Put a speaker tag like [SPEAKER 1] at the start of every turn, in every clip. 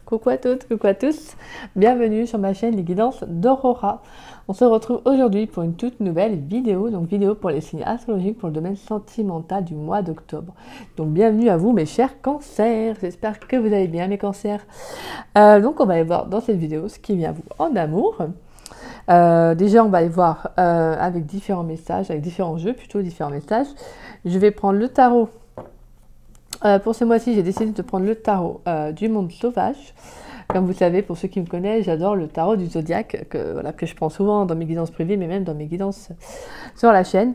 [SPEAKER 1] Coucou à toutes, coucou à tous, bienvenue sur ma chaîne Les Guidances d'Aurora. On se retrouve aujourd'hui pour une toute nouvelle vidéo, donc vidéo pour les signes astrologiques pour le domaine sentimental du mois d'octobre. Donc bienvenue à vous mes chers cancers, j'espère que vous allez bien mes cancers. Donc on va aller voir dans cette vidéo ce qui vient à vous en amour. Déjà on va aller voir avec différents messages, avec différents jeux, plutôt différents messages. Je vais prendre le tarot. Pour ce mois-ci, j'ai décidé de prendre le tarot du monde sauvage. Comme vous savez, pour ceux qui me connaissent, j'adore le tarot du zodiaque que je prends souvent dans mes guidances privées, mais même dans mes guidances sur la chaîne.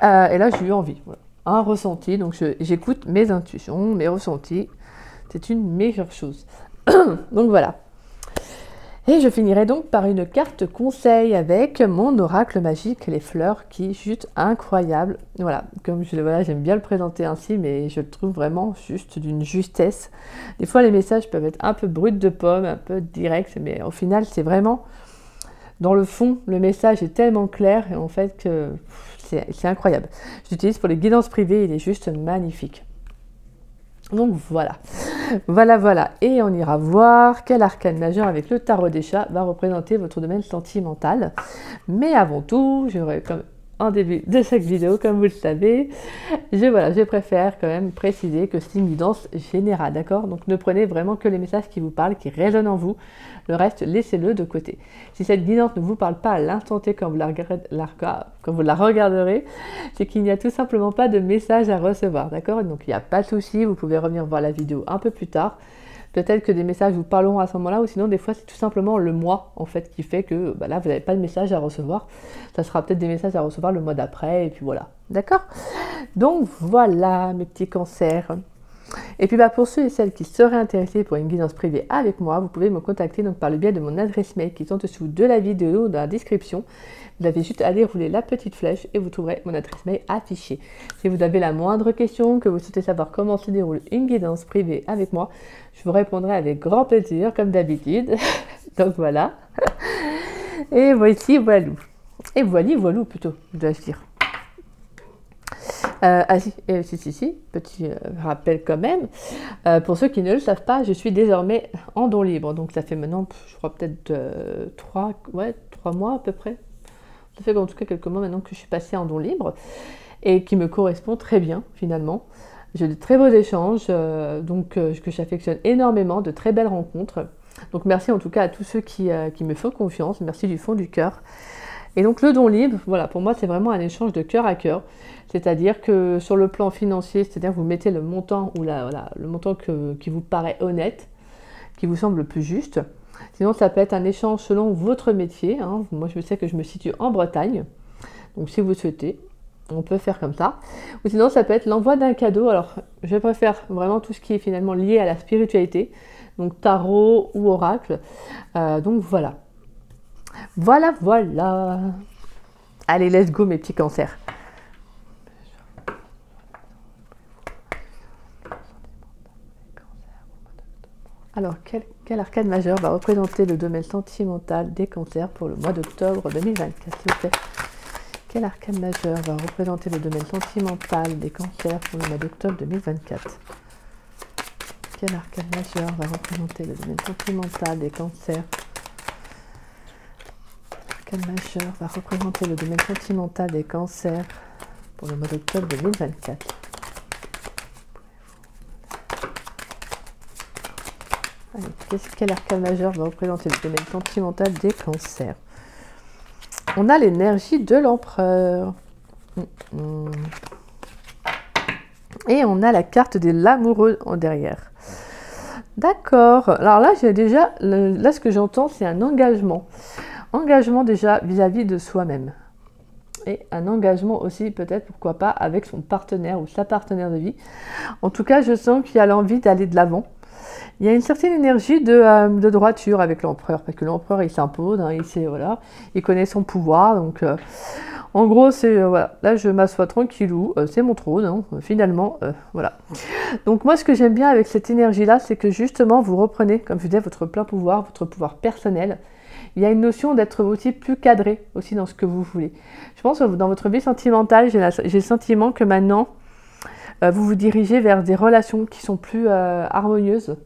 [SPEAKER 1] Et là, j'ai eu envie, voilà. Un ressenti, donc j'écoute mes intuitions, mes ressentis. C'est une meilleure chose. Donc voilà. Et je finirai donc par une carte conseil avec mon oracle magique, les fleurs, qui est juste incroyable. Voilà, comme j'aime bien le présenter ainsi, mais je le trouve vraiment juste d'une justesse. Des fois, les messages peuvent être un peu bruts de pomme, un peu directs, mais au final, c'est vraiment, dans le fond, le message est tellement clair, et en fait, que c'est incroyable. Je l'utilise pour les guidances privées, il est juste magnifique. Donc voilà, voilà, et on ira voir quel arcane majeur avec le tarot des chats va représenter votre domaine sentimental. Mais avant tout, j'aurais comme en début de chaque vidéo, comme vous le savez, je préfère quand même préciser que c'est une guidance générale, d'accord? Donc ne prenez vraiment que les messages qui vous parlent, qui résonnent en vous, le reste, laissez-le de côté. Si cette guidance ne vous parle pas à l'instant T quand vous la regarderez, c'est qu'il n'y a tout simplement pas de message à recevoir, d'accord? Donc il n'y a pas de souci, vous pouvez revenir voir la vidéo un peu plus tard. Peut-être que des messages vous parleront à ce moment-là, ou sinon des fois c'est tout simplement le mois en fait qui fait que là vous n'avez pas de message à recevoir. Ça sera peut-être des messages à recevoir le mois d'après, et puis voilà. D'accord? Donc voilà mes petits cancers. Et puis pour ceux et celles qui seraient intéressés pour une guidance privée avec moi, vous pouvez me contacter donc par le biais de mon adresse mail qui est en dessous de la vidéo, dans la description. Vous avez juste à dérouler la petite flèche et vous trouverez mon adresse mail affichée. Si vous avez la moindre question, que vous souhaitez savoir comment se déroule une guidance privée avec moi, je vous répondrai avec grand plaisir, comme d'habitude. Donc voilà. Et voici, voilou. Et voilou plutôt, je dois dire. Si, petit rappel quand même. Pour ceux qui ne le savent pas, je suis désormais en don libre. Donc ça fait maintenant, je crois peut-être 3 mois à peu près. Ça fait en tout cas quelques mois maintenant que je suis passée en don libre et qui me correspond très bien finalement. J'ai de très beaux échanges, que j'affectionne énormément, de très belles rencontres. Donc merci en tout cas à tous ceux qui me font confiance, merci du fond du cœur. Et donc le don libre, voilà, pour moi c'est vraiment un échange de cœur à cœur. C'est-à-dire que sur le plan financier, c'est-à-dire que vous mettez le montant ou le montant qui vous paraît honnête, qui vous semble le plus juste. Sinon ça peut être un échange selon votre métier, hein. Moi je sais que je me situe en Bretagne, donc si vous souhaitez, on peut faire comme ça. Ou sinon ça peut être l'envoi d'un cadeau. Alors je préfère vraiment tout ce qui est finalement lié à la spiritualité, donc tarot ou oracle. Donc voilà. Voilà. Allez, let's go mes petits cancers. Alors, quel arcane majeur va représenter le domaine sentimental des cancers pour le mois d'octobre 2024, s'il vous plaît? Quel arcane majeur va représenter le domaine sentimental des cancers pour le mois d'octobre 2024? Quel arcane majeur va représenter le domaine sentimental des cancers? Quel majeur va représenter le domaine sentimental des cancers pour le mois d'octobre 2024? Allez, quel arcane majeur va représenter le domaine sentimental des cancers? On a l'énergie de l'empereur. Et on a la carte de l'amoureux en derrière. D'accord. Alors là, j'ai déjà, là ce que j'entends, c'est un engagement. Engagement déjà vis-à-vis de soi-même. Et un engagement aussi peut-être, pourquoi pas, avec son partenaire ou sa partenaire de vie. En tout cas, je sens qu'il y a l'envie d'aller de l'avant. Il y a une certaine énergie de droiture avec l'empereur, parce que l'empereur il s'impose, hein, il connaît son pouvoir, donc en gros c'est voilà, là je m'assois tranquillou, c'est mon trône, hein, finalement, voilà. Donc moi ce que j'aime bien avec cette énergie là, c'est que justement vous reprenez, comme je disais, votre plein pouvoir, votre pouvoir personnel. Il y a une notion d'être aussi plus cadré aussi dans ce que vous voulez. Je pense que dans votre vie sentimentale, j'ai le sentiment que maintenant vous vous dirigez vers des relations qui sont plus harmonieuses.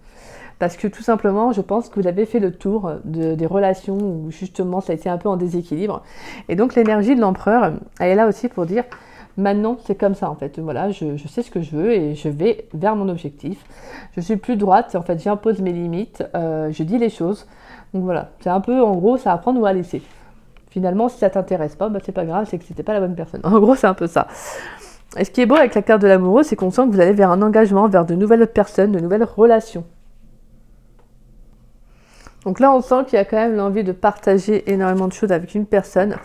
[SPEAKER 1] Parce que tout simplement, je pense que vous avez fait le tour des relations où justement ça a été un peu en déséquilibre. Et donc l'énergie de l'empereur, elle est là aussi pour dire, maintenant c'est comme ça en fait. Voilà, je sais ce que je veux et je vais vers mon objectif. Je suis plus droite, en fait j'impose mes limites, je dis les choses. Donc voilà, c'est un peu en gros, ça à prendre ou à laisser. Finalement, si ça t'intéresse pas, bah, c'est pas grave, c'est que c'était pas la bonne personne. En gros, c'est un peu ça. Et ce qui est beau avec la carte de l'amoureux, c'est qu'on sent que vous allez vers un engagement, vers de nouvelles personnes, de nouvelles relations. Donc là, on sent qu'il y a quand même l'envie de partager énormément de choses avec une personne.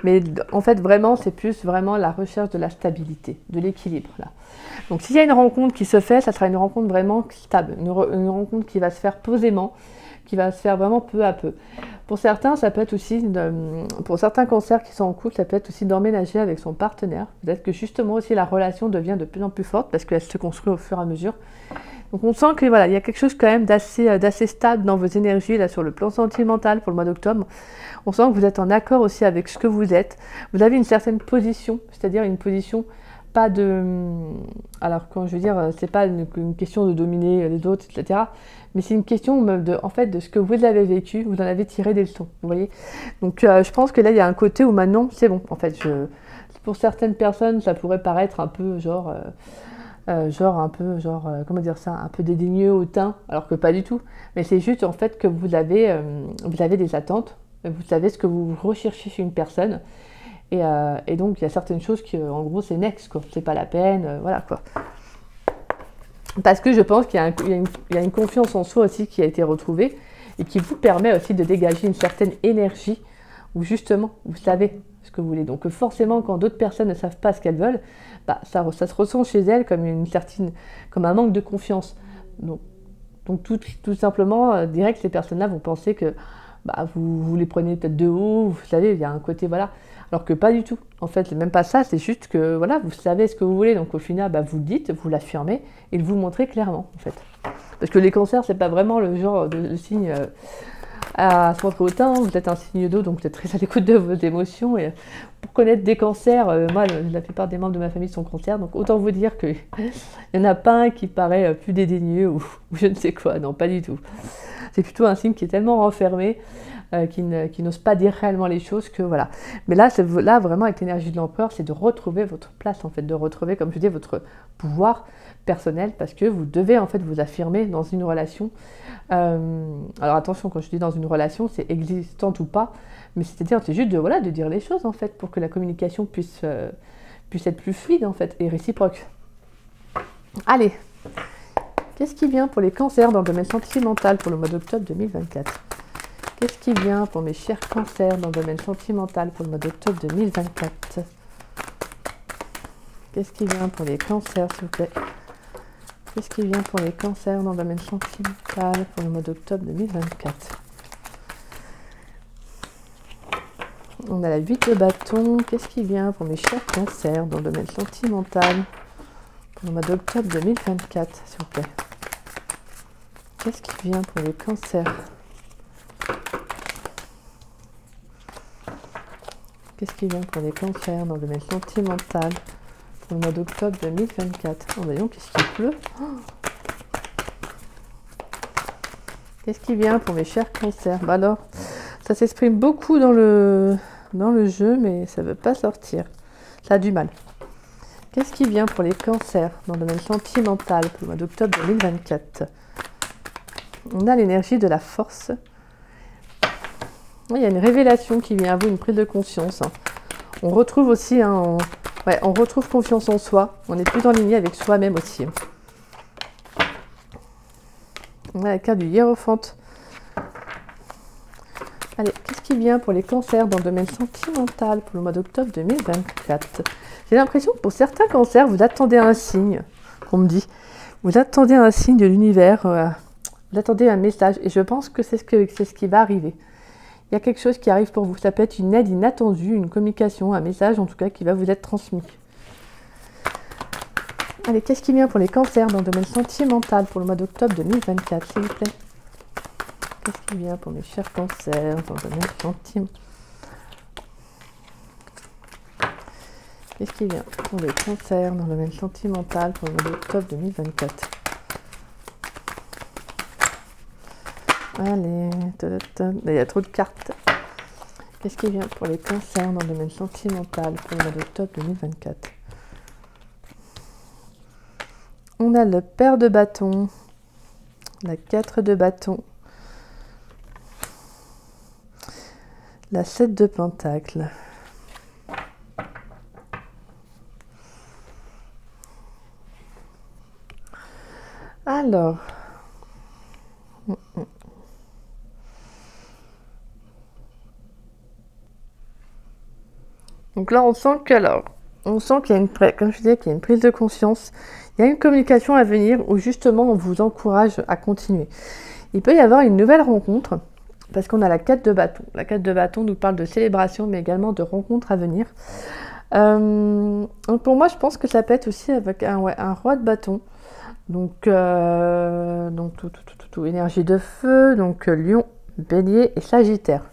[SPEAKER 1] Mais en fait, vraiment, c'est plus vraiment la recherche de la stabilité, de l'équilibre. Là. Donc s'il y a une rencontre qui se fait, ça sera une rencontre vraiment stable. Une rencontre qui va se faire posément, qui va se faire vraiment peu à peu. Pour certains, ça peut être aussi, pour certains cancers qui sont en couple, ça peut être aussi d'emménager avec son partenaire. Peut-être que justement aussi la relation devient de plus en plus forte parce qu'elle se construit au fur et à mesure. Donc on sent que voilà, il y a quelque chose quand même d'assez stable dans vos énergies là sur le plan sentimental pour le mois d'octobre. On sent que vous êtes en accord aussi avec ce que vous êtes. Vous avez une certaine position, c'est-à-dire une position pas de... Alors quand je veux dire, c'est pas une question de dominer les autres, etc. Mais c'est une question en fait, de ce que vous avez vécu, vous en avez tiré des leçons, vous voyez. Donc je pense que là, il y a un côté où maintenant, c'est bon. En fait, pour certaines personnes, ça pourrait paraître un peu comment dire ça, un peu dédaigneux, hautain, alors que pas du tout. Mais c'est juste en fait que vous avez des attentes, vous savez ce que vous recherchez chez une personne. Et donc, il y a certaines choses qui, en gros, c'est next, quoi. C'est pas la peine, voilà, quoi. Parce que je pense qu'il y a une confiance en soi aussi qui a été retrouvée et qui vous permet aussi de dégager une certaine énergie où justement, vous savez ce que vous voulez. Donc forcément, quand d'autres personnes ne savent pas ce qu'elles veulent, bah, ça se ressent chez elles comme un manque de confiance. Donc tout simplement, direct, ces personnes-là vont penser que bah, vous les prenez peut-être de haut, vous savez, il y a un côté, voilà. Alors que pas du tout. En fait, c'est même pas ça, c'est juste que voilà, vous savez ce que vous voulez, donc au final, bah, vous le dites, vous l'affirmez et vous le montrez clairement, en fait. Parce que les cancers, c'est pas vraiment le genre de signe à se montrer autant, vous êtes un signe d'eau, donc vous êtes très à l'écoute de vos émotions. Et pour connaître des cancers, moi, la plupart des membres de ma famille sont cancers, donc autant vous dire qu'il n'y en a pas un qui paraît plus dédaigneux ou je ne sais quoi, non, pas du tout. C'est plutôt un signe qui est tellement renfermé, qui n'ose pas dire réellement les choses que voilà. Mais là vraiment avec l'énergie de l'empereur, c'est de retrouver votre place en fait, de retrouver, comme je dis, votre pouvoir personnel, parce que vous devez en fait vous affirmer dans une relation. Alors attention, quand je dis dans une relation, c'est existante ou pas, mais c'est-à-dire c'est juste de dire les choses en fait, pour que la communication puisse être plus fluide en fait et réciproque. Allez, qu'est-ce qui vient pour les cancers dans le domaine sentimental pour le mois d'octobre 2024? Qu'est-ce qui vient pour mes chers cancers dans le domaine sentimental pour le mois d'octobre 2024? Qu'est-ce qui vient pour les cancers, s'il vous plaît? Qu'est-ce qui vient pour les cancers dans le domaine sentimental pour le mois d'octobre 2024? On a la 8 de bâton. Qu'est-ce qui vient pour mes chers cancers dans le domaine sentimental pour le mois d'octobre 2024, s'il vous plaît? Qu'est-ce qui vient pour les cancers? Qu'est-ce qui vient pour les cancers dans le domaine sentimental pour le mois d'octobre 2024? Oh, voyons, qu'est-ce qu'il pleut? Qu'est-ce qui vient pour mes chers cancers? Bah alors, ça s'exprime beaucoup dans le jeu, mais ça ne veut pas sortir. Ça a du mal. Qu'est-ce qui vient pour les cancers dans le domaine sentimental pour le mois d'octobre 2024? On a l'énergie de la force. Il y a une révélation qui vient à vous, une prise de conscience. On retrouve aussi, on retrouve confiance en soi. On est plus en ligne avec soi-même aussi. On a la carte du hiérophant. Allez, qu'est-ce qui vient pour les cancers dans le domaine sentimental pour le mois d'octobre 2024? J'ai l'impression que pour certains cancers, vous attendez un signe, qu'on me dit. Vous attendez un signe de l'univers, vous attendez un message. Et je pense que c'est ce qui va arriver. Il y a quelque chose qui arrive pour vous. Ça peut être une aide inattendue, une communication, un message en tout cas qui va vous être transmis. Allez, qu'est-ce qui vient pour les cancers dans le domaine sentimental pour le mois d'octobre 2024, s'il vous plaît? Qu'est-ce qui vient pour mes chers cancers dans le domaine sentimental? Qu'est-ce qui vient pour les cancers dans le domaine sentimental pour le mois d'octobre 2024? Allez, il y a trop de cartes. Qu'est-ce qui vient pour les cancers dans le domaine sentimental pour le mois d'octobre 2024? On a le paire de bâtons, la 4 de bâtons, la 7 de pentacles. Alors, donc là on sent qu'il y a comme je disais, qu'il y a une prise de conscience, il y a une communication à venir où justement on vous encourage à continuer. Il peut y avoir une nouvelle rencontre, parce qu'on a la 4 de bâton. La 4 de bâton nous parle de célébration, mais également de rencontres à venir. Donc pour moi, je pense que ça peut être aussi avec un roi de bâton. Donc énergie de feu, donc Lion, Bélier et Sagittaire.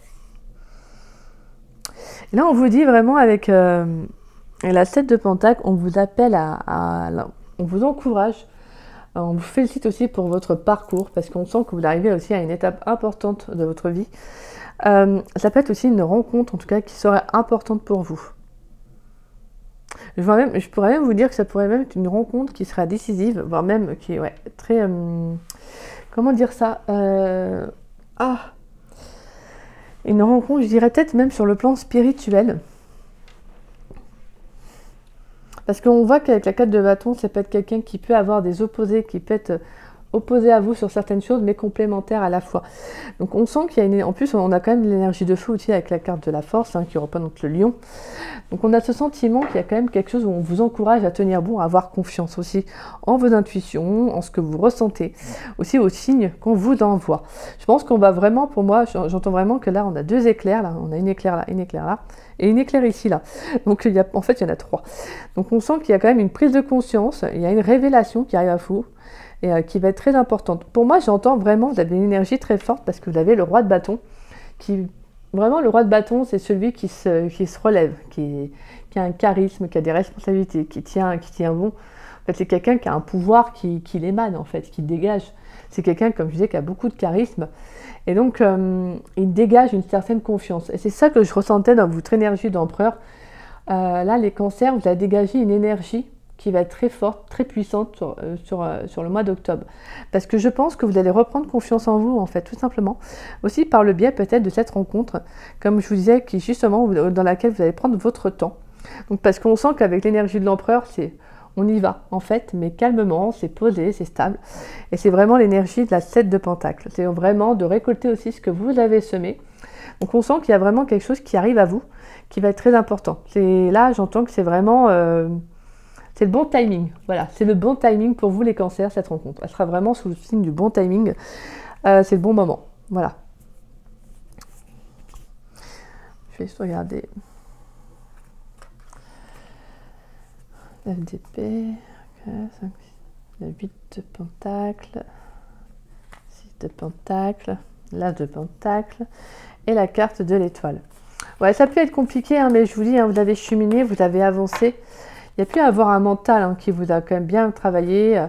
[SPEAKER 1] Et là, on vous dit vraiment avec la 7 de Pentacle, on vous appelle on vous encourage, on vous félicite aussi pour votre parcours, parce qu'on sent que vous arrivez aussi à une étape importante de votre vie. Ça peut être aussi une rencontre, en tout cas, qui serait importante pour vous. Je pourrais même vous dire que ça pourrait même être une rencontre qui sera décisive, voire même qui est très... comment dire ça une rencontre, je dirais peut-être même sur le plan spirituel. Parce qu'on voit qu'avec la 4 de bâton, ça peut être quelqu'un qui peut avoir des opposés, qui peut être opposé à vous sur certaines choses, mais complémentaires à la fois. Donc on sent qu'il y a en plus, on a quand même l'énergie de feu aussi avec la carte de la force, qui représente le lion. Donc on a ce sentiment qu'il y a quand même quelque chose où on vous encourage à tenir bon, à avoir confiance aussi en vos intuitions, en ce que vous ressentez, aussi aux signes qu'on vous envoie. Je pense qu'on va vraiment, pour moi, j'entends vraiment que là on a 2 éclairs, là on a une éclair là, une éclair là, et une éclair ici là. Donc en fait il y en a 3. Donc on sent qu'il y a quand même une prise de conscience, il y a une révélation qui arrive à vous, et qui va être très importante. Pour moi, j'entends vraiment, vous avez une énergie très forte parce que vous avez le roi de bâton. Vraiment, le roi de bâton, c'est celui qui se relève, qui a un charisme, qui a des responsabilités, qui tient bon. En fait, c'est quelqu'un qui a un pouvoir qui l'émane, en fait, qui dégage. C'est quelqu'un, comme je disais, qui a beaucoup de charisme. Et donc, il dégage une certaine confiance. Et c'est ça que je ressentais dans votre énergie d'empereur. Là, les cancers, vous avez dégagé une énergie qui va être très forte, très puissante sur le mois d'octobre. Parce que je pense que vous allez reprendre confiance en vous, en fait, tout simplement. Aussi par le biais peut-être de cette rencontre, comme je vous disais, qui justement, dans laquelle vous allez prendre votre temps. Donc parce qu'on sent qu'avec l'énergie de l'empereur, on y va, en fait, mais calmement, c'est posé, c'est stable. Et c'est vraiment l'énergie de la 7 de Pentacle. C'est vraiment de récolter aussi ce que vous avez semé. Donc on sent qu'il y a vraiment quelque chose qui arrive à vous, qui va être très important. Là, j'entends que c'est vraiment... c'est le bon timing, voilà, c'est le bon timing pour vous les cancers, cette rencontre. Elle sera vraiment sous le signe du bon timing, c'est le bon moment, voilà. Je vais juste regarder. 9 d'épée, 5, 8 de pentacle, 6 de pentacle, l'as de pentacle et la carte de l'étoile. Ouais, ça peut être compliqué, mais je vous dis, vous avez cheminé, vous avez avancé. Il y a pu avoir un mental qui vous a quand même bien travaillé.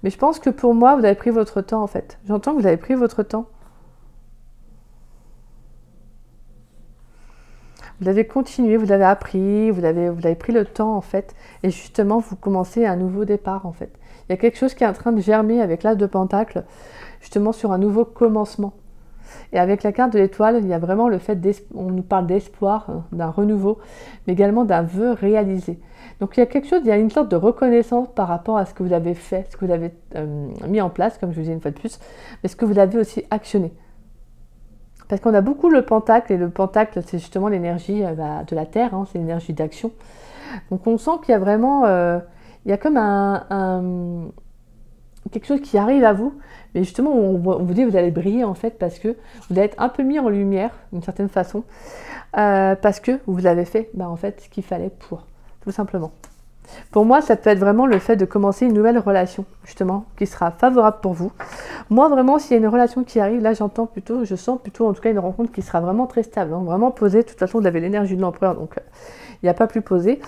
[SPEAKER 1] Mais je pense que pour moi, vous avez pris votre temps, en fait. J'entends que vous avez pris votre temps. Vous avez continué, vous avez appris, vous avez pris le temps, en fait. Et justement, vous commencez un nouveau départ, en fait. Il y a quelque chose qui est en train de germer avec l'as de pentacle, justement sur un nouveau commencement. Et avec la carte de l'étoile, il y a vraiment le fait on nous parle d'espoir, d'un renouveau, mais également d'un vœu réalisé. Donc il y a quelque chose, il y a une sorte de reconnaissance par rapport à ce que vous avez fait, ce que vous avez mis en place, comme je vous disais une fois de plus, mais ce que vous avez aussi actionné. Parce qu'on a beaucoup le pentacle, et le pentacle, c'est justement l'énergie de la terre, c'est l'énergie d'action. Donc on sent qu'il y a vraiment, il y a comme quelque chose qui arrive à vous, mais justement on vous dit que vous allez briller en fait, parce que vous allez être un peu mis en lumière d'une certaine façon, parce que vous avez fait en fait ce qu'il fallait pour, tout simplement. Pour moi, ça peut être vraiment le fait de commencer une nouvelle relation, justement, qui sera favorable pour vous. Moi, vraiment, s'il y a une relation qui arrive, là, je sens plutôt, en tout cas, une rencontre qui sera vraiment très stable, vraiment posée. De toute façon, vous avez l'énergie de l'empereur, donc il n'y a pas plus posé.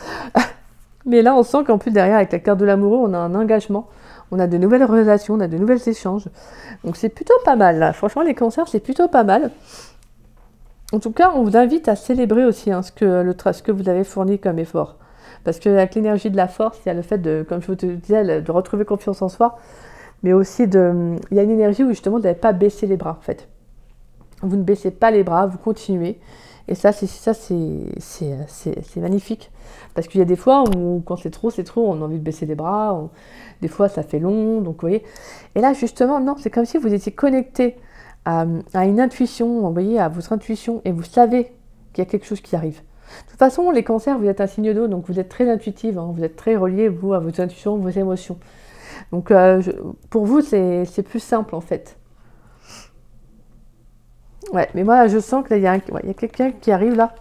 [SPEAKER 1] Mais là, on sent qu'en plus, derrière, avec la carte de l'amoureux, on a un engagement. on a de nouvelles relations, on a de nouveaux échanges. Donc c'est plutôt pas mal, là. Franchement, les cancers, c'est plutôt pas mal. En tout cas, on vous invite à célébrer aussi ce que vous avez fourni comme effort. Parce qu'avec l'énergie de la force, il y a le fait de, comme je vous disais, de retrouver confiance en soi, mais aussi il y a une énergie où justement vous n'avez pas baissé les bras en fait. Vous ne baissez pas les bras, vous continuez. Et ça, c'est magnifique. Parce qu'il y a des fois où quand c'est trop, on a envie de baisser les bras. Des fois, ça fait long, donc vous voyez. Et là, justement, non, c'est comme si vous étiez connecté à une intuition, vous voyez, à votre intuition, et vous savez qu'il y a quelque chose qui arrive. De toute façon, les cancers, vous êtes un signe d'eau, donc vous êtes très intuitive, hein, vous êtes très relié, vous, à votre intuition, vos émotions. Donc, pour vous, c'est plus simple, en fait. Ouais, mais moi, je sens qu'il y a quelqu'un qui arrive, là.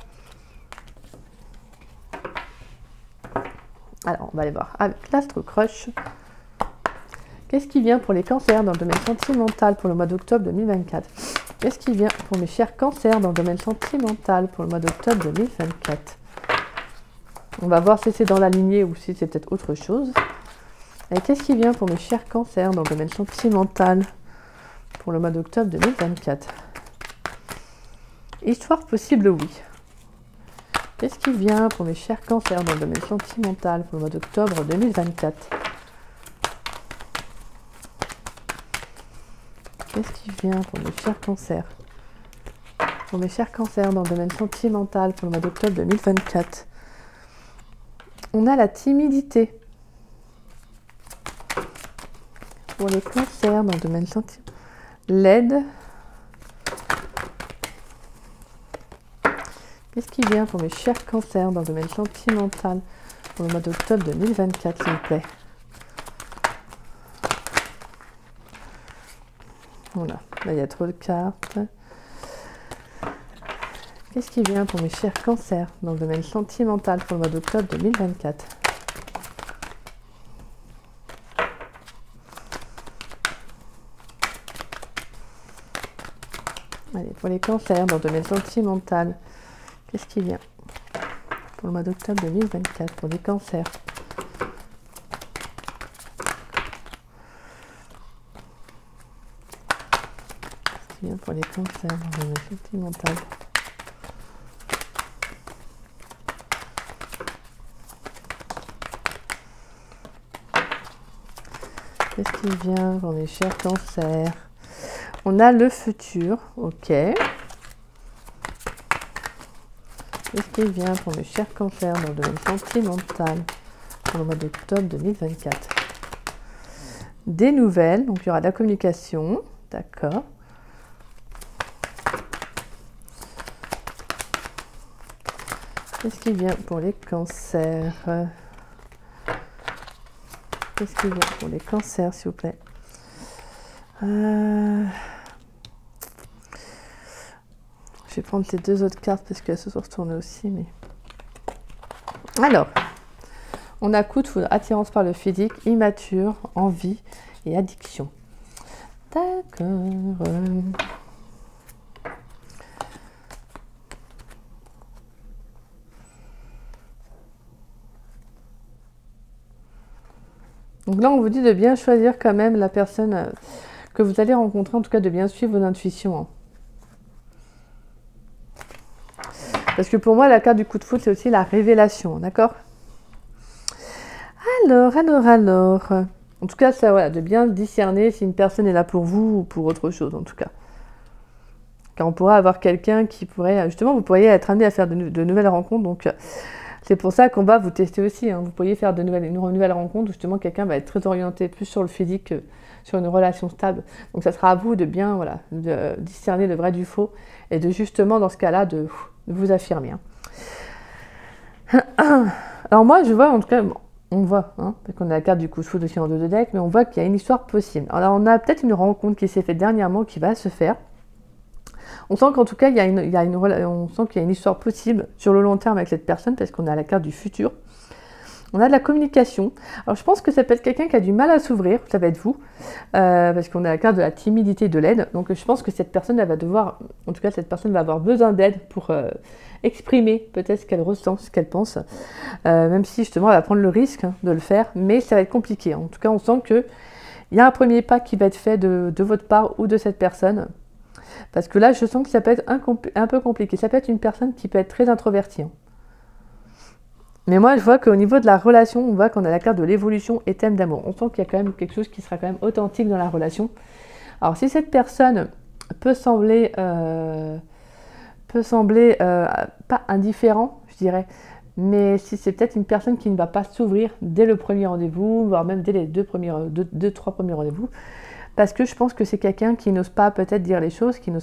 [SPEAKER 1] Alors, on va aller voir avec l'Astro Crush. Qu'est-ce qui vient pour les cancers dans le domaine sentimental pour le mois d'octobre 2024? Qu'est-ce qui vient pour mes chers cancers dans le domaine sentimental pour le mois d'octobre 2024? On va voir si c'est dans la lignée ou si c'est peut-être autre chose. Et qu'est-ce qui vient pour mes chers cancers dans le domaine sentimental pour le mois d'octobre 2024? Histoire possible, oui. Qu'est-ce qui vient pour mes chers cancers dans le domaine sentimental pour le mois d'octobre 2024? Qu'est-ce qui vient pour mes chers cancers? Pour mes chers cancers dans le domaine sentimental pour le mois d'octobre 2024. On a la timidité. Pour les cancers dans le domaine sentimental. L'aide. Qu'est-ce qui vient pour mes chers cancers dans le domaine sentimental pour le mois d'octobre 2024, s'il vous plaît? Voilà, là il y a trop de cartes. Qu'est-ce qui vient pour mes chers cancers dans le domaine sentimental pour le mois d'octobre 2024? Allez, pour les cancers dans le domaine sentimental, qu'est-ce qui vient pour le mois d'octobre 2024 pour les cancers? Qu'est-ce qui vient pour les cancers dans le domaine sentimental? Qu'est-ce qui vient pour mes chers cancers? On a le futur, ok. Qu'est-ce qui vient pour mes chers cancers dans le domaine sentimental pour le mois d'octobre 2024? Des nouvelles, donc il y aura de la communication, d'accord. Qu'est-ce qui vient pour les cancers? Qu'est-ce qui vient pour les cancers, s'il vous plaît? Je vais prendre ces deux autres cartes parce qu'elles se sont retournées aussi. Mais... Alors, on a coup de foudre, attirance par le physique, immature, envie et addiction. D'accord. Donc là, on vous dit de bien choisir quand même la personne que vous allez rencontrer, en tout cas de bien suivre vos intuitions. Hein. Parce que pour moi, la carte du coup de foudre, c'est aussi la révélation, d'accord? Alors. En tout cas, ça, voilà, de bien discerner si une personne est là pour vous ou pour autre chose, en tout cas. Car on pourra avoir quelqu'un qui pourrait, justement, vous pourriez être amené à faire de nouvelles rencontres, donc... C'est pour ça qu'on va vous tester aussi. Hein. Vous pourriez faire une nouvelle rencontre où justement quelqu'un va être très orienté plus sur le physique que sur une relation stable. Donc ça sera à vous de bien de discerner le vrai du faux et de justement dans ce cas-là de vous affirmer. Hein. Alors moi je vois en tout cas, on voit, hein, parce qu'on a la carte du coup de foudre aussi en 2 de deck, mais on voit qu'il y a une histoire possible. Alors on a peut-être une rencontre qui s'est faite dernièrement qui va se faire. On sent qu'en tout cas, on sent qu'il y a une histoire possible sur le long terme avec cette personne parce qu'on a la carte du futur. On a de la communication. Alors, je pense que ça peut être quelqu'un qui a du mal à s'ouvrir. Ça va être vous. Parce qu'on a la carte de la timidité et de l'aide. Donc, je pense que cette personne, elle va devoir... En tout cas, cette personne va avoir besoin d'aide pour exprimer peut-être ce qu'elle ressent, ce qu'elle pense. Même si, justement, elle va prendre le risque de le faire. Mais ça va être compliqué. En tout cas, on sent que il y a un premier pas qui va être fait de votre part ou de cette personne. Parce que là, je sens que ça peut être un peu compliqué. Ça peut être une personne qui peut être très introvertie. Hein. Mais moi, je vois qu'au niveau de la relation, on voit qu'on a la carte de l'évolution et thème d'amour. On sent qu'il y a quand même quelque chose qui sera quand même authentique dans la relation. Alors, si cette personne peut sembler pas indifférent, je dirais, mais si c'est peut-être une personne qui ne va pas s'ouvrir dès le premier rendez-vous, voire même dès les deux, trois premiers rendez-vous, parce que je pense que c'est quelqu'un qui n'ose pas peut-être dire les choses, qui n'a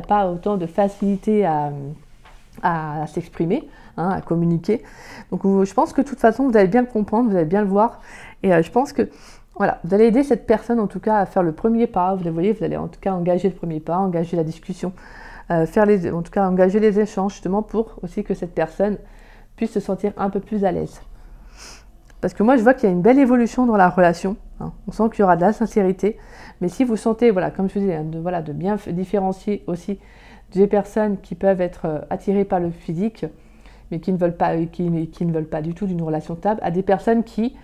[SPEAKER 1] pas autant de facilité à s'exprimer, hein, à communiquer. Donc je pense que de toute façon, vous allez bien le comprendre, vous allez bien le voir. Et je pense que voilà, vous allez aider cette personne en tout cas à faire le premier pas. Vous voyez, vous allez en tout cas engager le premier pas, engager la discussion, en tout cas engager les échanges justement pour aussi que cette personne puisse se sentir un peu plus à l'aise. Parce que moi, je vois qu'il y a une belle évolution dans la relation. Hein. On sent qu'il y aura de la sincérité. Mais si vous sentez, voilà, comme je vous disais, hein, de bien différencier aussi des personnes qui peuvent être attirées par le physique, mais qui ne veulent pas du tout d'une relation stable, à des personnes qui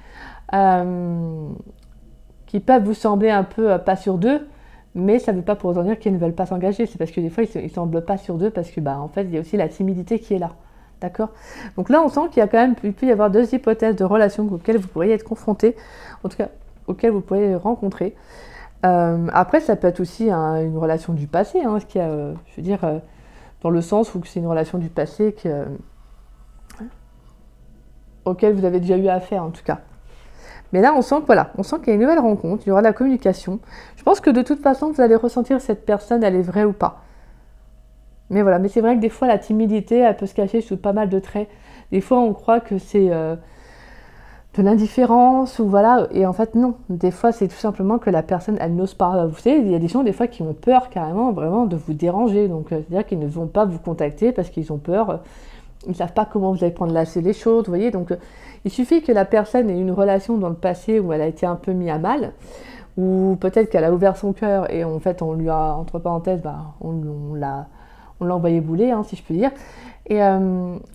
[SPEAKER 1] peuvent vous sembler un peu pas sûres d'eux, mais ça ne veut pas pour autant dire qu'ils ne veulent pas s'engager. C'est parce que des fois, ils ne semblent pas sûrs d'eux parce que, en fait, il y a aussi la timidité qui est là. D'accord? Donc là, on sent qu'il y a quand même, il peut y avoir deux hypothèses de relations auxquelles vous pourriez être confrontés, en tout cas, auxquelles vous pourriez rencontrer. Après, ça peut être aussi une relation du passé, hein, ce qui a, je veux dire, dans le sens où c'est une relation du passé auquel vous avez déjà eu affaire, en tout cas. Mais là, on sent qu'il y a une nouvelle rencontre, il y aura de la communication. Je pense que de toute façon, vous allez ressentir cette personne, elle est vraie ou pas. Mais voilà, mais c'est vrai que des fois, la timidité, elle peut se cacher sous pas mal de traits. Des fois, on croit que c'est de l'indifférence, ou voilà, et en fait, non. Des fois, c'est tout simplement que la personne, elle n'ose pas. Vous savez, il y a des gens, des fois, qui ont peur carrément, vraiment, de vous déranger. Donc, c'est-à-dire qu'ils ne vont pas vous contacter parce qu'ils ont peur. Ils ne savent pas comment vous allez prendre les choses, vous voyez. Donc, il suffit que la personne ait une relation dans le passé où elle a été un peu mise à mal, ou peut-être qu'elle a ouvert son cœur et en fait, on lui a, entre parenthèses, on l'a envoyé bouler, hein, si je peux dire. Et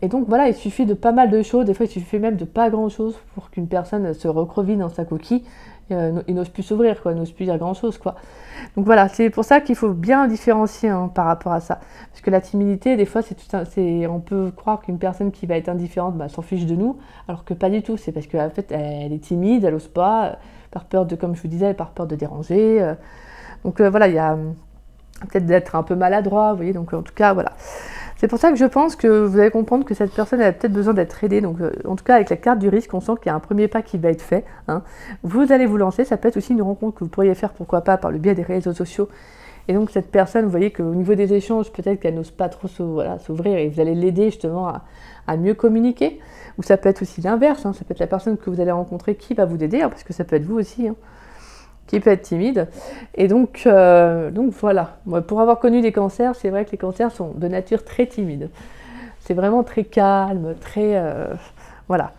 [SPEAKER 1] donc voilà, il suffit de pas mal de choses, des fois il suffit même de pas grand chose pour qu'une personne se recroqueville dans sa coquille, et n'ose plus s'ouvrir, quoi, n'ose plus dire grand chose, quoi. Donc voilà, c'est pour ça qu'il faut bien différencier, hein, par rapport à ça. Parce que la timidité, des fois, on peut croire qu'une personne qui va être indifférente s'en fiche de nous, alors que pas du tout, c'est parce qu'en fait elle est timide, elle n'ose pas, par peur de, comme je vous disais, par peur de déranger. Donc voilà, il y a peut-être d'être un peu maladroit, vous voyez, donc en tout cas, voilà. C'est pour ça que je pense que vous allez comprendre que cette personne a peut-être besoin d'être aidée. Donc, en tout cas, avec la carte du risque, on sent qu'il y a un premier pas qui va être fait. Hein. Vous allez vous lancer. Ça peut être aussi une rencontre que vous pourriez faire, pourquoi pas, par le biais des réseaux sociaux. Et donc, cette personne, vous voyez qu'au niveau des échanges, peut-être qu'elle n'ose pas trop s'ouvrir et vous allez l'aider justement à mieux communiquer. Ou ça peut être aussi l'inverse. Hein. Ça peut être la personne que vous allez rencontrer qui va vous aider, hein, parce que ça peut être vous aussi. Hein, qui peut être timide. Et donc voilà. Moi, pour avoir connu des cancers, c'est vrai que les cancers sont de nature très timide. C'est vraiment très calme, très... voilà.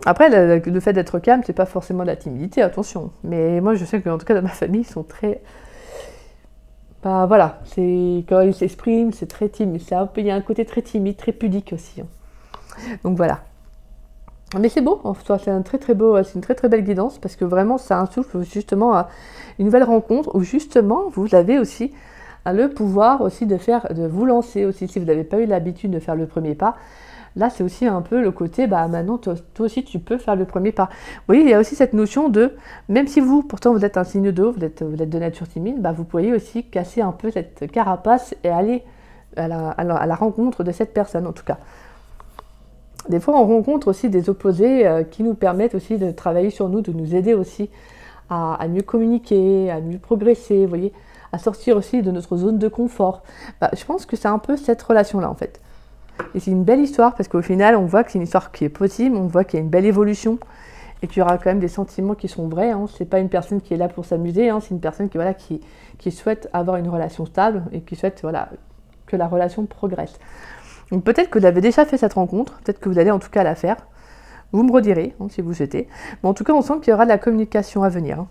[SPEAKER 1] Après, le fait d'être calme, c'est pas forcément de la timidité, attention. Mais moi, je sais qu'en tout cas, dans ma famille, ils sont très... voilà. Quand ils s'expriment, c'est très timide. Il y a un côté très timide, très pudique aussi. Hein. Donc voilà. Mais c'est beau, en soi, c'est une très très belle guidance parce que vraiment ça insouffle justement à une nouvelle rencontre où justement vous avez aussi le pouvoir aussi de vous lancer aussi si vous n'avez pas eu l'habitude de faire le premier pas. Là c'est aussi un peu le côté, maintenant toi aussi tu peux faire le premier pas. Vous voyez, il y a aussi cette notion de, même si pourtant vous êtes un signe d'eau, vous êtes de nature timide, vous pourriez aussi casser un peu cette carapace et aller à la rencontre de cette personne en tout cas. Des fois, on rencontre aussi des opposés qui nous permettent aussi de travailler sur nous, de nous aider aussi à mieux communiquer, à mieux progresser, vous voyez, à sortir aussi de notre zone de confort. Je pense que c'est un peu cette relation-là, en fait. Et c'est une belle histoire, parce qu'au final, on voit que c'est une histoire qui est possible, on voit qu'il y a une belle évolution, et qu'il y aura quand même des sentiments qui sont vrais. Hein. C'est pas une personne qui est là pour s'amuser, hein. C'est une personne qui souhaite avoir une relation stable, et qui souhaite que la relation progresse. Donc peut-être que vous avez déjà fait cette rencontre, peut-être que vous allez en tout cas la faire. Vous me redirez, hein, si vous souhaitez. Mais en tout cas, on sent qu'il y aura de la communication à venir. Hein.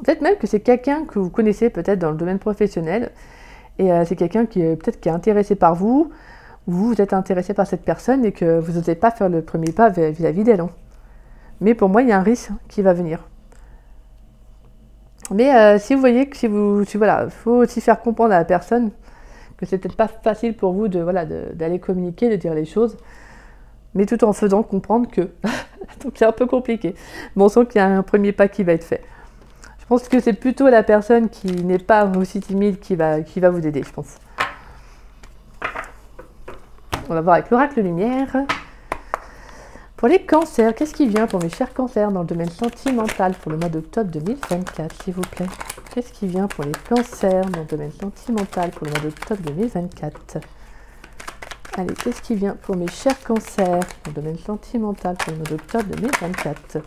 [SPEAKER 1] Peut-être même que c'est quelqu'un que vous connaissez peut-être dans le domaine professionnel. Et c'est quelqu'un qui est intéressé par vous. Vous êtes intéressé par cette personne et que vous n'osez pas faire le premier pas vis-à-vis d'elle. Hein. Mais pour moi, il y a un risque qui va venir. Mais si vous voyez que voilà, faut aussi faire comprendre à la personne que c'est peut-être pas facile pour vous d'aller communiquer, de dire les choses, mais tout en faisant comprendre que donc c'est un peu compliqué. Bon, on sent qu'il y a un premier pas qui va être fait. Je pense que c'est plutôt la personne qui n'est pas aussi timide qui va vous aider, je pense. On va voir avec l'oracle lumière. Pour les cancers, qu'est-ce qui vient pour mes chers cancers dans le domaine sentimental pour le mois d'octobre 2024, s'il vous plaît? Qu'est-ce qui vient pour les cancers dans le domaine sentimental pour le mois d'octobre 2024? Allez, qu'est-ce qui vient pour mes chers cancers dans le domaine sentimental pour le mois d'octobre 2024?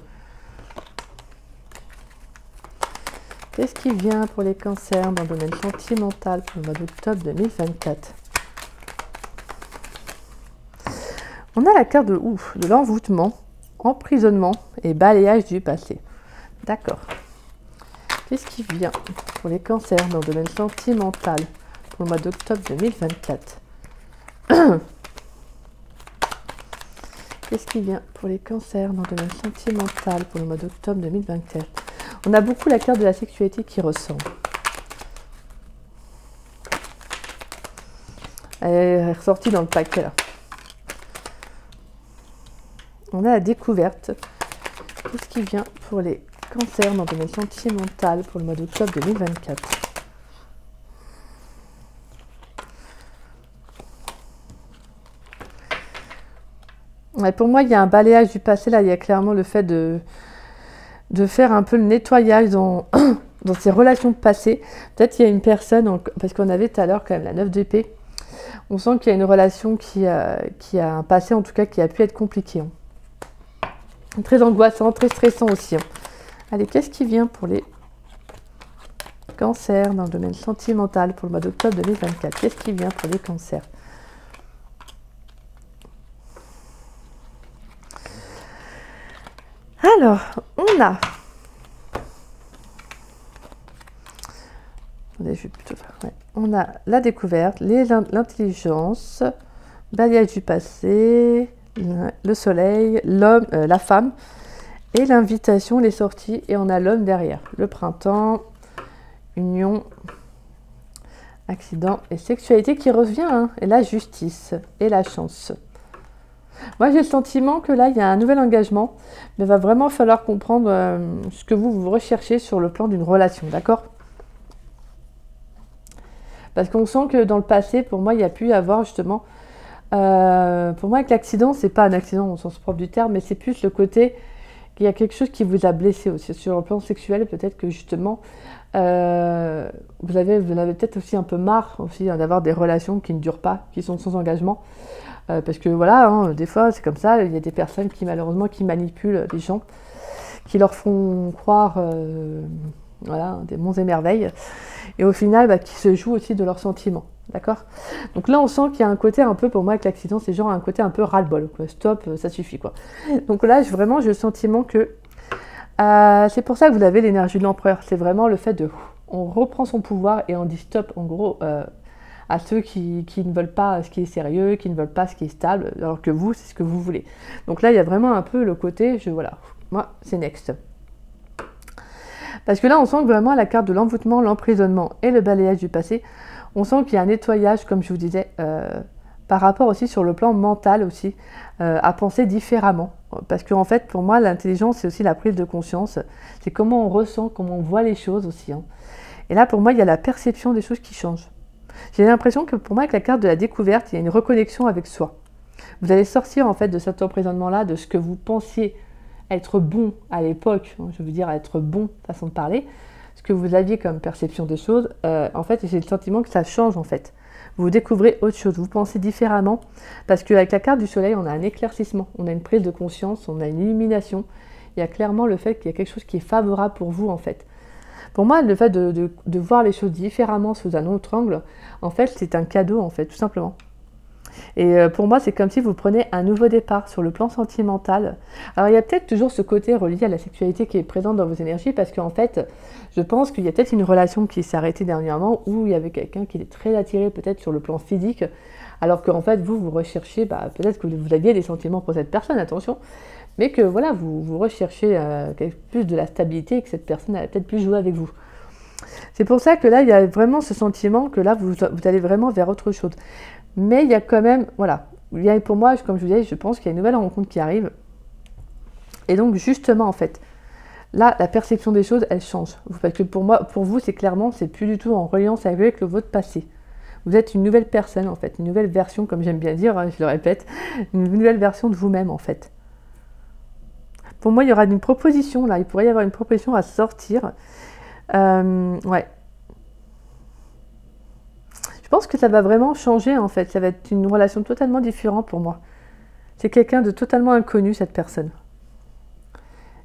[SPEAKER 1] Qu'est-ce qui vient pour les cancers dans le domaine sentimental pour le mois d'octobre 2024? On a la carte de l'envoûtement, emprisonnement et balayage du passé. D'accord. Qu'est-ce qui vient pour les cancers dans le domaine sentimental pour le mois d'octobre 2024? Qu'est-ce qui vient pour les cancers dans le domaine sentimental pour le mois d'octobre 2024? On a beaucoup la carte de la sexualité qui ressort. Elle est ressortie dans le paquet là. On a la découverte. Qu'est-ce qui vient pour les cancers dans le domaine sentimental pour le mois d'octobre 2024? Ouais, pour moi, il y a un balayage du passé. Là, il y a clairement le fait de faire un peu le nettoyage dans ces relations passées. Peut-être il y a une personne, parce qu'on avait tout à l'heure quand même la 9 d'épée. On sent qu'il y a une relation qui a un passé, en tout cas, qui a pu être compliqué. Très angoissant, très stressant aussi. Allez, qu'est-ce qui vient pour les cancers dans le domaine sentimental pour le mois d'octobre 2024? Qu'est-ce qui vient pour les cancers? Alors, on a... Attendez, je vais plutôt faire... Ouais. On a la découverte, l'intelligence, balayage du passé, le soleil, l'homme, la femme, et l'invitation, les sorties, et on a l'homme derrière. Le printemps, union, accident et sexualité qui revient, hein, et la justice et la chance. Moi, j'ai le sentiment que là, il y a un nouvel engagement, mais il va vraiment falloir comprendre ce que vous recherchez sur le plan d'une relation, d'accord? Parce qu'on sent que dans le passé, pour moi, il y a pu y avoir justement... pour moi, avec l'accident, c'est pas un accident au sens propre du terme, mais c'est plus le côté qu'il y a quelque chose qui vous a blessé aussi. Sur le plan sexuel, peut-être que justement, vous en avez peut-être aussi un peu marre aussi d'avoir des relations qui ne durent pas, qui sont sans engagement. Parce que voilà, hein, des fois, c'est comme ça, il y a des personnes qui malheureusement qui manipulent les gens, qui leur font croire voilà, des monts et merveilles, et au final, qui se jouent aussi de leurs sentiments. D'accord? Donc là, on sent qu'il y a un côté un peu, pour moi, avec l'accident, c'est genre un côté un peu ras-le-bol. Stop, ça suffit, quoi. Donc là, vraiment, j'ai le sentiment que c'est pour ça que vous avez l'énergie de l'empereur. C'est vraiment le fait de... On reprend son pouvoir et on dit stop, en gros, à ceux qui ne veulent pas ce qui est sérieux, qui ne veulent pas ce qui est stable, alors que vous, c'est ce que vous voulez. Donc là, il y a vraiment un peu le côté, voilà, moi, c'est next. Parce que là, on sent que vraiment la carte de l'envoûtement, l'emprisonnement et le balayage du passé, on sent qu'il y a un nettoyage, comme je vous disais, par rapport aussi sur le plan mental aussi, à penser différemment. Parce qu'en fait, pour moi, l'intelligence, c'est aussi la prise de conscience. C'est comment on ressent, comment on voit les choses aussi. Hein. Et là, pour moi, il y a la perception des choses qui changent. J'ai l'impression que pour moi, avec la carte de la découverte, il y a une reconnexion avec soi. Vous allez sortir en fait de cet emprisonnement-là, de ce que vous pensiez être bon à l'époque, je veux dire être bon, façon de parler, ce que vous aviez comme perception des choses, en fait, j'ai le sentiment que ça change en fait. Vous découvrez autre chose, vous pensez différemment, parce qu'avec la carte du soleil, on a un éclaircissement, on a une prise de conscience, on a une illumination. Il y a clairement le fait qu'il y a quelque chose qui est favorable pour vous en fait. Pour moi, le fait de voir les choses différemment sous un autre angle, en fait, c'est un cadeau en fait, tout simplement. Et pour moi, c'est comme si vous prenez un nouveau départ sur le plan sentimental. Alors, il y a peut-être toujours ce côté relié à la sexualité qui est présent dans vos énergies, parce qu'en fait, je pense qu'il y a peut-être une relation qui s'est arrêtée dernièrement, où il y avait quelqu'un qui est très attiré peut-être sur le plan physique, alors qu'en fait, vous recherchez, peut-être que vous aviez des sentiments pour cette personne, attention, mais que voilà, vous recherchez plus de la stabilité et que cette personne a peut-être plus joué avec vous. C'est pour ça que là, il y a vraiment ce sentiment que là, vous allez vraiment vers autre chose. Mais il y a quand même, voilà, pour moi, comme je vous disais, je pense qu'il y a une nouvelle rencontre qui arrive. Et donc, justement, en fait, là, la perception des choses, elle change. Parce que pour moi, pour vous, c'est clairement, c'est plus du tout en reliance avec votre passé. Vous êtes une nouvelle personne, en fait, une nouvelle version, comme j'aime bien dire, hein, je le répète, une nouvelle version de vous-même, en fait. Pour moi, il y aura une proposition, là, il pourrait y avoir une proposition à sortir. Ouais. Je pense que ça va vraiment changer, en fait. Ça va être une relation totalement différente pour moi. C'est quelqu'un de totalement inconnu, cette personne.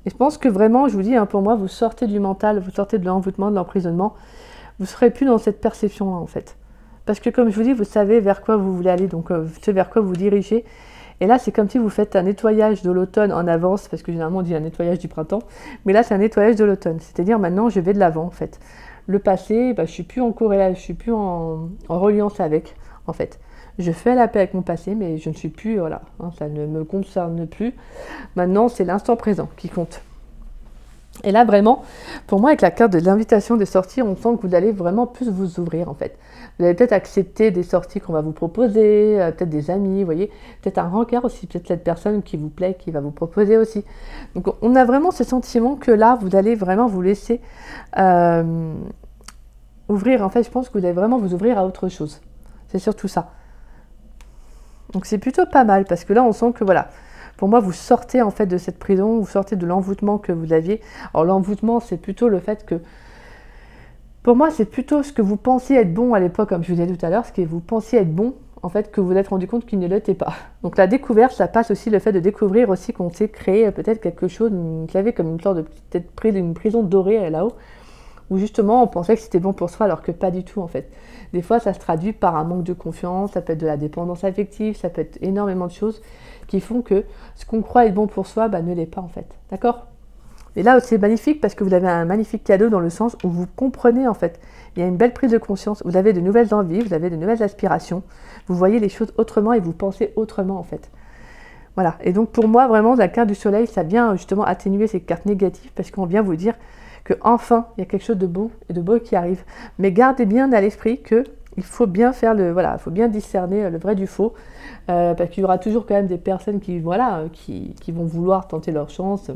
[SPEAKER 1] Et je pense que vraiment, je vous dis, hein, pour moi, vous sortez du mental, vous sortez de l'envoûtement, de l'emprisonnement. Vous ne serez plus dans cette perception-là, en fait. Parce que, comme je vous dis, vous savez vers quoi vous voulez aller, donc vous savez vers quoi vous dirigez. Et là, c'est comme si vous faites un nettoyage de l'automne en avance, parce que généralement, on dit un nettoyage du printemps. Mais là, c'est un nettoyage de l'automne. C'est-à-dire, maintenant, je vais de l'avant, en fait. Le passé, bah, je ne suis plus en corrélation, je ne suis plus en reliance avec, en fait. Je fais la paix avec mon passé, mais je ne suis plus, voilà, hein, ça ne me concerne plus. Maintenant, c'est l'instant présent qui compte. Et là, vraiment, pour moi, avec la carte de l'invitation des sorties, on sent que vous allez vraiment plus vous ouvrir, en fait. Vous allez peut-être accepter des sorties qu'on va vous proposer, peut-être des amis, vous voyez, peut-être un rencard aussi, peut-être cette personne qui vous plaît, qui va vous proposer aussi. Donc, on a vraiment ce sentiment que là, vous allez vraiment vous laisser ouvrir. En fait, je pense que vous allez vraiment vous ouvrir à autre chose. C'est surtout ça. Donc, c'est plutôt pas mal, parce que là, on sent que, voilà, pour moi, vous sortez en fait de cette prison, vous sortez de l'envoûtement que vous aviez. Alors, l'envoûtement, c'est plutôt le fait que, pour moi, c'est plutôt ce que vous pensiez être bon à l'époque, comme je vous disais tout à l'heure, ce que vous pensiez être bon, en fait, que vous vous êtes rendu compte qu'il ne l'était pas. Donc la découverte, ça passe aussi le fait de découvrir aussi qu'on s'est créé peut-être quelque chose, vous savez, comme une sorte de peut-être une prison dorée là-haut, où justement on pensait que c'était bon pour soi, alors que pas du tout en fait. Des fois, ça se traduit par un manque de confiance, ça peut être de la dépendance affective, ça peut être énormément de choses qui font que ce qu'on croit être bon pour soi, bah, ne l'est pas en fait. D'accord ? Et là, c'est magnifique parce que vous avez un magnifique cadeau dans le sens où vous comprenez en fait. Il y a une belle prise de conscience, vous avez de nouvelles envies, vous avez de nouvelles aspirations, vous voyez les choses autrement et vous pensez autrement en fait. Voilà, et donc pour moi, vraiment, la carte du soleil, ça vient justement atténuer ces cartes négatives parce qu'on vient vous dire que enfin, il y a quelque chose de beau et de beau qui arrive. Mais gardez bien à l'esprit que il faut bien faire il faut bien discerner le vrai du faux, parce qu'il y aura toujours quand même des personnes qui vont vouloir tenter leur chance.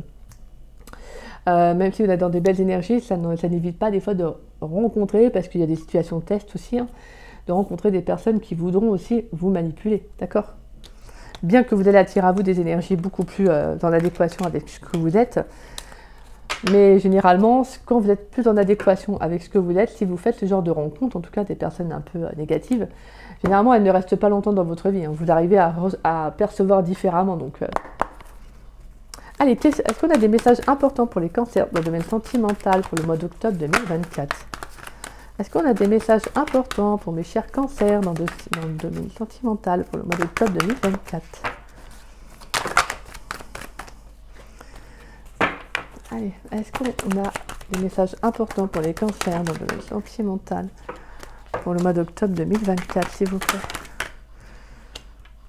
[SPEAKER 1] Même si vous êtes dans des belles énergies, ça n'évite pas des fois de rencontrer, parce qu'il y a des situations test aussi, hein, de rencontrer des personnes qui voudront aussi vous manipuler, d'accord ? Bien que vous allez attirer à vous des énergies beaucoup plus en adéquation avec ce que vous êtes, mais généralement, quand vous êtes plus en adéquation avec ce que vous êtes, si vous faites ce genre de rencontres, en tout cas des personnes un peu négatives, généralement elles ne restent pas longtemps dans votre vie, hein. Vous arrivez à percevoir différemment, donc... Allez, est-ce qu'on a des messages importants pour les cancers dans le domaine sentimental pour le mois d'octobre 2024? Est-ce qu'on a des messages importants pour mes chers cancers dans le domaine sentimental pour le mois d'octobre 2024? Allez, est-ce qu'on a des messages importants pour les cancers dans le domaine sentimental pour le mois d'octobre 2024, s'il vous plaît?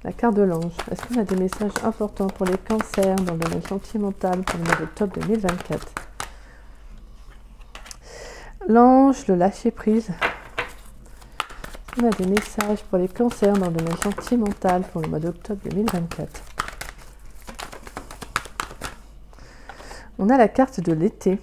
[SPEAKER 1] La carte de l'ange. Est-ce qu'on a des messages importants pour les cancers dans le domaine sentimental pour le mois d'octobre 2024? L'ange, le lâcher prise. On a des messages pour les cancers dans le domaine sentimental pour le mois d'octobre 2024. On a la carte de l'été.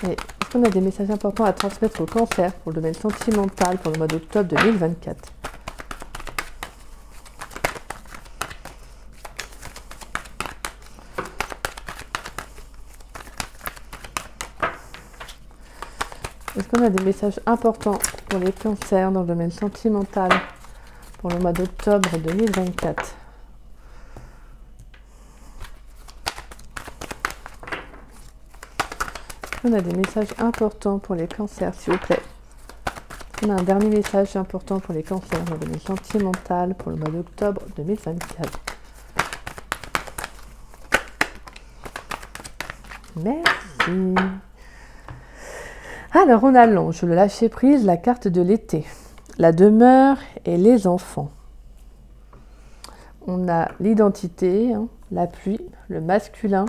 [SPEAKER 1] Et est-ce qu'on a des messages importants à transmettre aux cancers pour le domaine sentimental pour le mois d'octobre 2024? Est-ce qu'on a des messages importants pour les cancers dans le domaine sentimental pour le mois d'octobre 2024? On a des messages importants pour les cancers, s'il vous plaît. On a un dernier message important pour les cancers dans le domaine sentimental pour le mois d'octobre 2024. Merci. Alors, on a l'ange, le lâcher prise, la carte de l'été, la demeure et les enfants. On a l'identité, hein, la pluie, le masculin,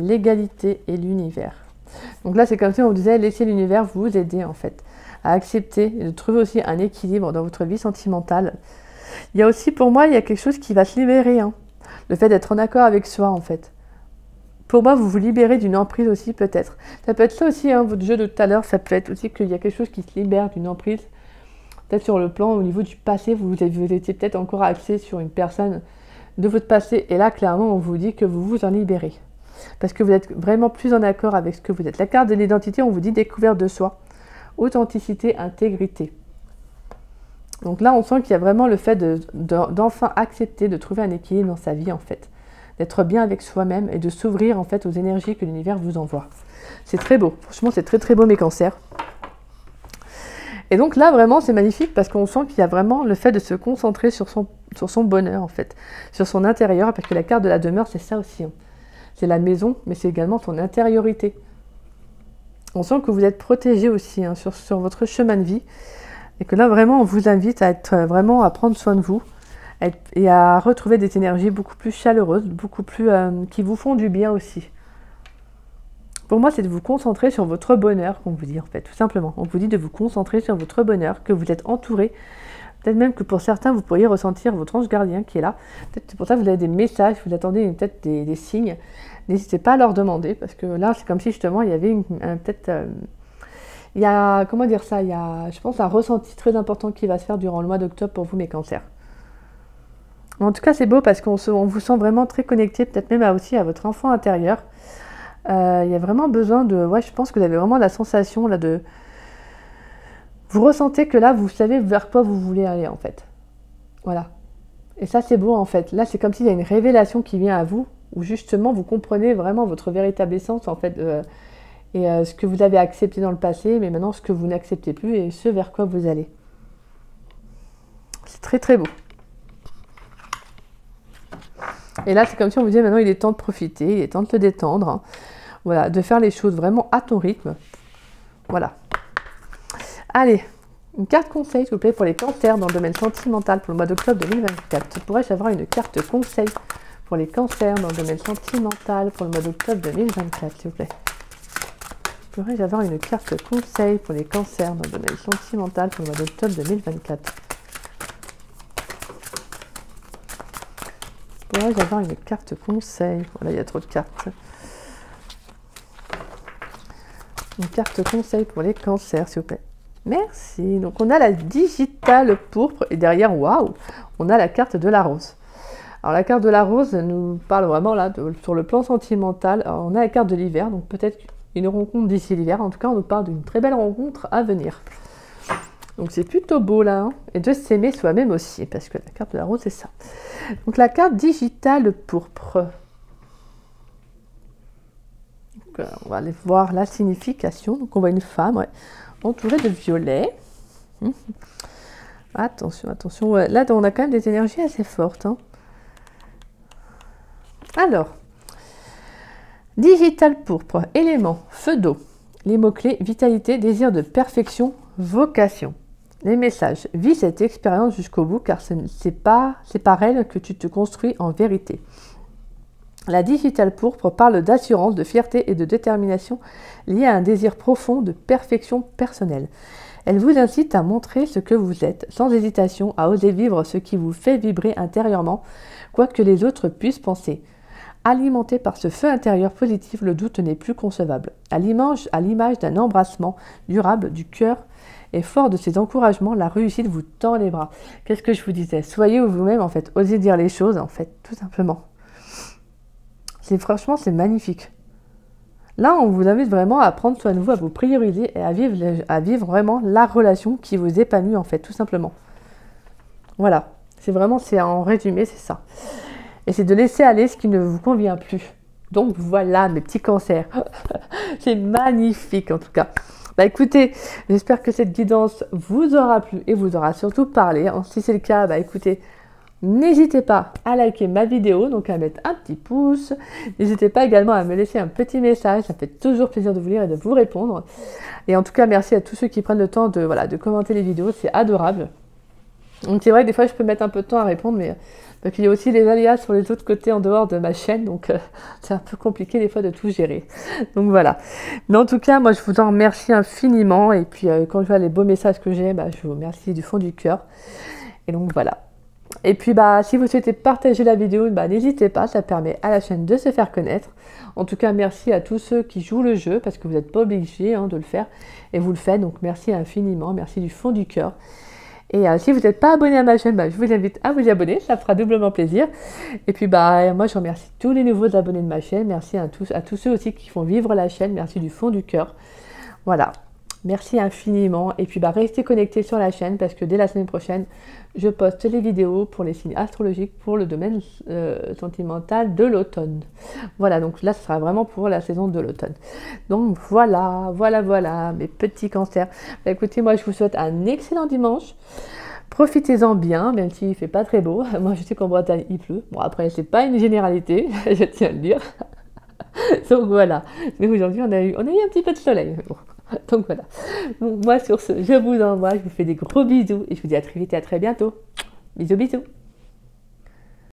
[SPEAKER 1] l'égalité et l'univers. Donc là, c'est comme si on vous disait, laissez l'univers vous aider en fait à accepter et de trouver aussi un équilibre dans votre vie sentimentale. Il y a aussi, pour moi, il y a quelque chose qui va se libérer, hein. Le fait d'être en accord avec soi en fait. Pour moi, vous vous libérez d'une emprise aussi peut-être. Ça peut être ça aussi, hein, votre jeu de tout à l'heure, ça peut être aussi qu'il y a quelque chose qui se libère d'une emprise. Peut-être sur le plan au niveau du passé, vous étiez peut-être encore axé sur une personne de votre passé. Et là, clairement, on vous dit que vous vous en libérez. Parce que vous êtes vraiment plus en accord avec ce que vous êtes. La carte de l'identité, on vous dit découverte de soi. Authenticité, intégrité. Donc là, on sent qu'il y a vraiment le fait d'enfin accepter, de trouver un équilibre dans sa vie en fait. D'être bien avec soi-même et de s'ouvrir en fait aux énergies que l'univers vous envoie. C'est très beau. Franchement, c'est très très beau mes cancers. Et donc là, vraiment, c'est magnifique parce qu'on sent qu'il y a vraiment le fait de se concentrer sur son bonheur, en fait, sur son intérieur, parce que la carte de la demeure, c'est ça aussi, hein. C'est la maison, mais c'est également son intériorité. On sent que vous êtes protégé aussi, hein, sur votre chemin de vie, et que là, vraiment, on vous invite à être vraiment à prendre soin de vous, et à retrouver des énergies beaucoup plus chaleureuses, beaucoup plus qui vous font du bien aussi. Pour moi, c'est de vous concentrer sur votre bonheur, qu'on vous dit en fait, tout simplement. On vous dit de vous concentrer sur votre bonheur, que vous êtes entouré. Peut-être même que pour certains, vous pourriez ressentir votre ange gardien qui est là. Peut-être c'est pour ça que vous avez des messages, vous attendez peut-être des signes. N'hésitez pas à leur demander, parce que là, c'est comme si justement, il y avait il y a, comment dire ça, il y a, je pense, un ressenti très important qui va se faire durant le mois d'octobre pour vous, mes cancers. En tout cas, c'est beau parce qu'on vous sent vraiment très connecté, peut-être même aussi à votre enfant intérieur. Il y a vraiment besoin de... Ouais, je pense que vous avez vraiment la sensation là de... Vous ressentez que là, vous savez vers quoi vous voulez aller en fait. Voilà. Et ça, c'est beau en fait. Là, c'est comme s'il y a une révélation qui vient à vous, où justement, vous comprenez vraiment votre véritable essence en fait, et ce que vous avez accepté dans le passé, mais maintenant ce que vous n'acceptez plus et ce vers quoi vous allez. C'est très très beau. Et là, c'est comme si on vous disait maintenant, il est temps de profiter, il est temps de te détendre. Hein. Voilà, de faire les choses vraiment à ton rythme. Voilà. Allez, une carte conseil, s'il vous plaît, pour les cancers dans le domaine sentimental pour le mois d'octobre 2024. Pourrais-je avoir une carte conseil pour les cancers dans le domaine sentimental pour le mois d'octobre 2024, s'il vous plaît? Pourrais-je avoir une carte conseil pour les cancers dans le domaine sentimental pour le mois d'octobre 2024? Pourrais-je avoir une carte conseil? Voilà, il y a trop de cartes. Une carte conseil pour les cancers, s'il vous plaît. Merci. Donc, on a la digitale pourpre et derrière, waouh, on a la carte de la rose. Alors, la carte de la rose nous parle vraiment là, sur le plan sentimental. Alors, on a la carte de l'hiver, donc peut-être une rencontre d'ici l'hiver. En tout cas, on nous parle d'une très belle rencontre à venir. Donc c'est plutôt beau là, hein, et de s'aimer soi-même aussi, parce que la carte de la rose c'est ça. Donc la carte digitale pourpre. Donc, on va aller voir la signification. Donc on voit une femme, ouais, entourée de violet. Attention, attention. Ouais, là on a quand même des énergies assez fortes. Hein. Alors, digitale pourpre, élément, feu d'eau. Les mots-clés, vitalité, désir de perfection, vocation. Les messages, vis cette expérience jusqu'au bout car c'est par elle que tu te construis en vérité. La digitale pourpre parle d'assurance, de fierté et de détermination liée à un désir profond de perfection personnelle. Elle vous incite à montrer ce que vous êtes, sans hésitation, à oser vivre ce qui vous fait vibrer intérieurement, quoi que les autres puissent penser. Alimenté par ce feu intérieur positif, le doute n'est plus concevable. À l'image d'un embrassement durable du cœur et fort de ces encouragements, la réussite vous tend les bras. Qu'est-ce que je vous disais? Soyez vous-même en fait, osez dire les choses en fait, tout simplement. Franchement, c'est magnifique. Là, on vous invite vraiment à prendre soin de vous, à vous prioriser et à vivre vraiment la relation qui vous épanouit en fait, tout simplement. Voilà, c'est en résumé, c'est ça. Et c'est de laisser aller ce qui ne vous convient plus. Donc voilà, mes petits cancers. C'est magnifique en tout cas. Bah écoutez, j'espère que cette guidance vous aura plu et vous aura surtout parlé. Si c'est le cas, bah écoutez, n'hésitez pas à liker ma vidéo, donc à mettre un petit pouce. N'hésitez pas également à me laisser un petit message, ça fait toujours plaisir de vous lire et de vous répondre. Et en tout cas, merci à tous ceux qui prennent le temps de commenter les vidéos, c'est adorable. Donc c'est vrai que des fois je peux mettre un peu de temps à répondre, mais parce qu'il y a aussi des aléas sur les autres côtés en dehors de ma chaîne, donc c'est un peu compliqué des fois de tout gérer. Donc voilà. Mais en tout cas, moi je vous en remercie infiniment, et puis quand je vois les beaux messages que j'ai, je vous remercie du fond du cœur. Et donc voilà. Et puis si vous souhaitez partager la vidéo, n'hésitez pas, ça permet à la chaîne de se faire connaître. En tout cas, merci à tous ceux qui jouent le jeu, parce que vous n'êtes pas obligés de le faire, et vous le faites, donc merci infiniment, merci du fond du cœur. Et si vous n'êtes pas abonné à ma chaîne, je vous invite à vous y abonner, ça fera doublement plaisir. Et puis moi je remercie tous les nouveaux abonnés de ma chaîne, merci à tous ceux aussi qui font vivre la chaîne, merci du fond du cœur. Voilà. Merci infiniment, et puis restez connectés sur la chaîne parce que dès la semaine prochaine, je poste les vidéos pour les signes astrologiques pour le domaine sentimental de l'automne. Voilà, donc là ce sera vraiment pour la saison de l'automne. Donc voilà, mes petits cancers. Écoutez, moi je vous souhaite un excellent dimanche. Profitez-en bien, même s'il ne fait pas très beau. Moi je sais qu'en Bretagne il pleut. Bon après c'est pas une généralité, je tiens à le dire. Donc voilà, mais aujourd'hui on a eu un petit peu de soleil. Bon. Donc voilà. Donc, moi sur ce, je vous envoie, je vous fais des gros bisous et je vous dis à très vite et à très bientôt. Bisous bisous.